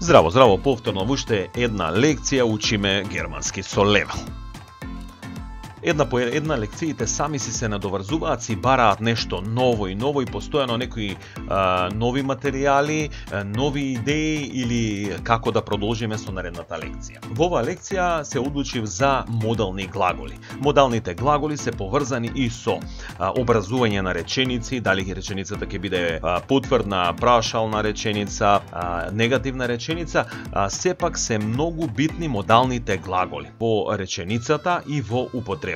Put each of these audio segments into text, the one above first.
Здраво, здраво, повторно во уште една лекција учиме германски со левел. Една по една лекциите сами си се надоврзуваат, си бараат нешто ново и постојано некои нови материјали, нови идеи или како да продолжиме со наредната лекција. Во оваа лекција се одлучив за модални глаголи. Модалните глаголи се поврзани и со образување на реченици, дали реченицата ќе биде потврдна, прашална реченица, негативна реченица, сепак се многу битни модалните глаголи во реченицата и во употребата.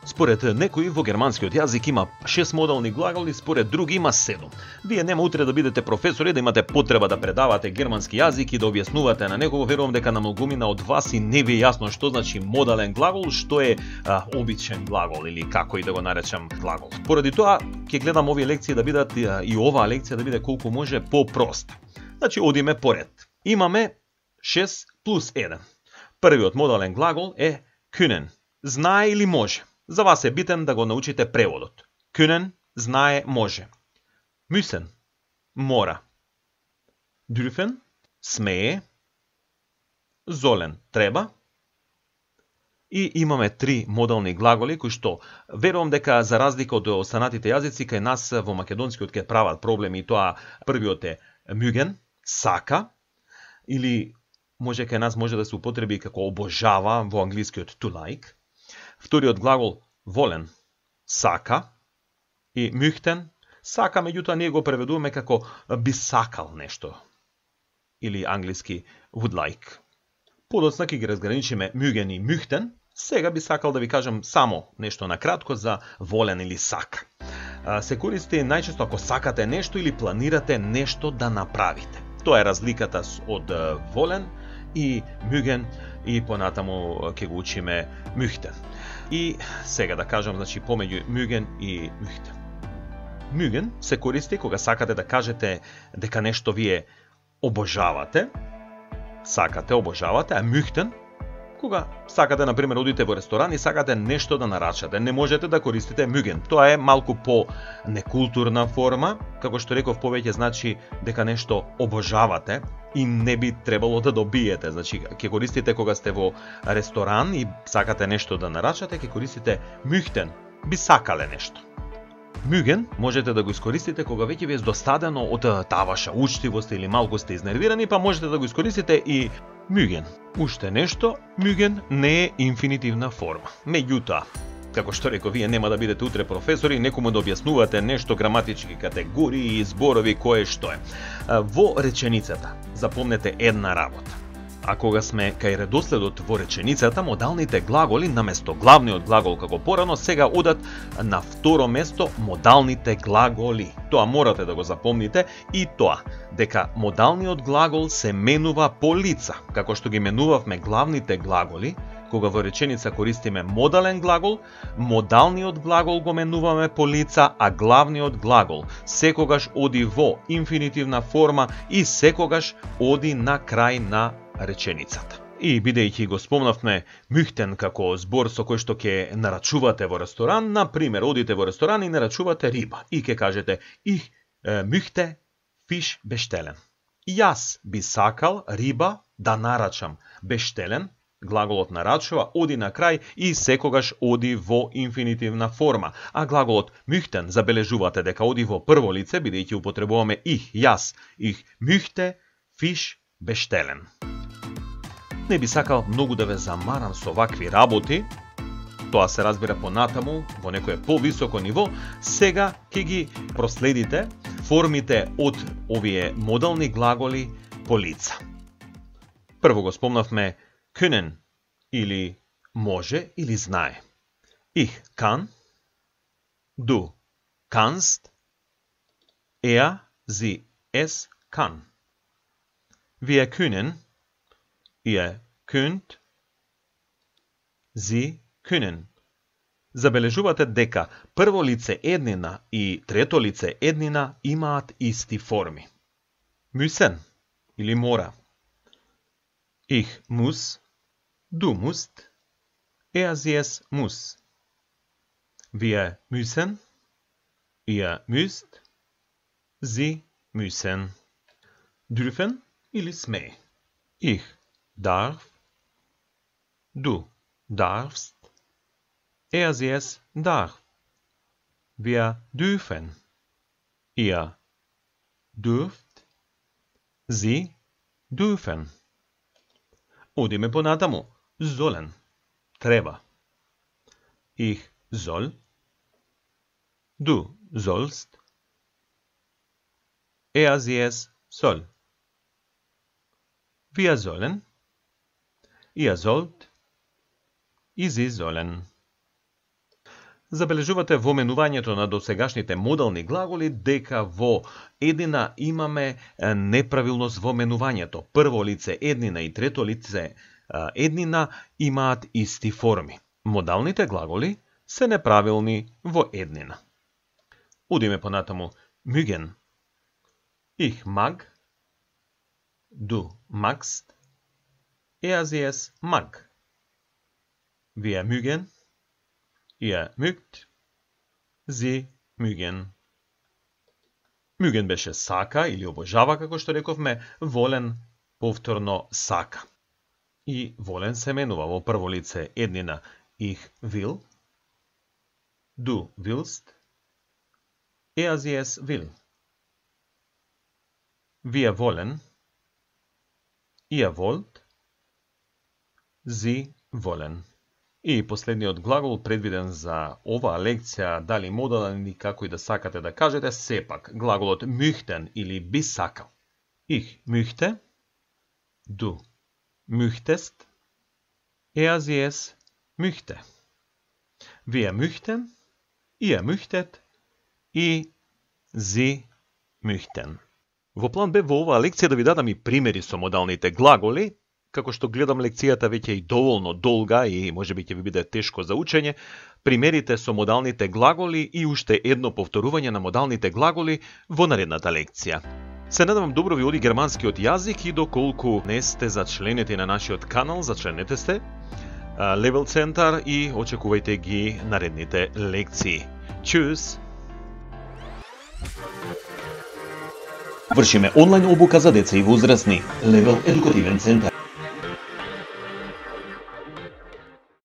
Според некои во германскиот јазик има 6 модални глаголи, според други има 7. Вие нема утре да бидете професори, да имате потреба да предавате германски јазик и да објаснувате на некого. Верувам дека на многумина од вас и не ви е јасно што значи модален глагол, што е обичен глагол или како и да го наречам глагол. Поради тоа ќе гледам овие лекции да бидат и оваа лекција да биде колку може попроста. Значи одиме поред. Имаме 6 плюс 1. Првиот модален глагол е können. Знае или може. За вас е битен да го научите преводот. Können, знае, може. Müssen, мора. Dürfen, смее. Sollen, треба. И имаме 3 модални глаголи кои што верувам дека за разлика од останатите јазици кај нас во македонскиот ќе прават проблеми, и тоа првиот е mögen, сака, или може кај нас може да се употреби како обожава во англискиот to like. Вториот глагол wollen, сака, и möchten, сака, меѓутоа ние го преведуваме како би сакал нешто, или англиски would like. Подоцна ќе ги разграничиме mögen и möchten. Сега би сакал да ви кажам само нешто на кратко за wollen или сака. Се користи најчесто ако сакате нешто или планирате нешто да направите. Тоа е разликата од wollen и mögen, и понатаму ќе го учиме möchten. И сега да кажам, значи помеѓу mögen и möchten. Mögen се користи кога сакате да кажете дека нешто вие обожавате, сакате, обожавате, а möchten кога сакате, например, одите во ресторан и сакате нешто да нарачате. Не можете да користите mögen. Тоа е малку по некултурна форма, како што реков, повеќе значи дека нешто обожавате и не би требало да добиете. Значи, ќе користите кога сте во ресторан и сакате нешто да нарачате, ќе користите möchten, би сакале нешто. Mögen можете да го искористите кога веќе ви е достадено од таа ваша учтивост или малку сте изнервирани, па можете да го искористите и mögen. Уште нешто, mögen не е инфинитивна форма. Меѓутоа, како што реков, вие нема да бидете утре професори и некому да објаснувате нешто граматички категории и зборови кое што е. Во реченицата запомнете една работа. А кога сме кај редоследот во реченицата, модалните глаголи наместо главниот глагол како порано сега одат на второ место модалните глаголи. Тоа морате да го запомните, и тоа дека модалниот глагол се менува по лица, како што ги менувавме главните глаголи. Кога во реченица користиме модален глагол, модалниот глагол го менуваме по лица, а главниот глагол секогаш оди во инфинитивна форма и секогаш оди на крај на реченицата. И бидејќи го спомнавме möchten како збор со кој што ќе нарачувате во ресторан, на пример, одите во ресторан и нарачувате риба и ќе кажете ich möchte Fisch bestellen. Јас би сакал риба да нарачам. Bestellen, глаголот нарачува, оди на крај и секогаш оди во инфинитивна форма. А глаголот möchten забележувате дека оди во прво лице, бидејќи употребуваме ich, јас. Ich möchte Fisch bestellen. Не би сакал многу да ве замарам со вакви работи, тоа се разбира понатаму, во некое повисоко ниво. Сега ќе ги проследите формите од овие модални глаголи по лица. Прво го спомнавме können, или може, или знае. Ich kann, du kannst, er, sie, es kann. Wir können, ihr könnt, sie können. Забележувате дека прво лице еднина и трето лице еднина имаат исти форми. Müssen, или мора. Ich muss, du musst, er, sie, es muss. Wir müssen, ihr müsst, sie müssen. Dürfen или смее. Ich darf, du darfst, sie es darf. Wir dürfen, ihr dürft, sie dürfen. Одиме понатаму. Sollen. Треба. Ich soll. Du sollst. Sie es soll. Wir sollen. Ihr sollt. И sie sollen. Забележувате во менувањето на досегашните модални глаголи дека во еднина имаме неправилност во менувањето. Прво лице еднина и трето лице еднина имаат исти форми. Модалните глаголи се неправилни во еднина. Одиме понатаму. Mögen. Ich mag. Du magst. Sie es mag. Wir mögen. Ihr mögt. Sie mögen. Mögen беше сака или обожава, како што рековме, волен повторно сака. И волен се менува во прво лице еднина ich will. Du willst. Sie es will. Wir wollen. Ihr wollt. Sie wollen. И последниот глагол предвиден за оваа лекција, дали модален или како и да сакате да кажете, сепак глаголот möchten или би сакал. Ich möchte. Du möchtest. Sie es möchte. Wir möchten. Ihr möchtet. И sie möchten. Во план Б во оваа лекција да ви дадам и примери со модалните глаголи. Како што гледам лекцијата веќе и доволно долга и можеби ќе ви биде тешко за учење, примерите со модалните глаголи и уште едно повторување на модалните глаголи во наредната лекција. Се надевам добро ви оди германскиот јазик и доколку не сте зачленети на нашиот канал, зачленете се, Level Центар, и очекувајте ги наредните лекции. Чус! Вршиме онлайн обука за деца и возрастни. Level Едукативен центар.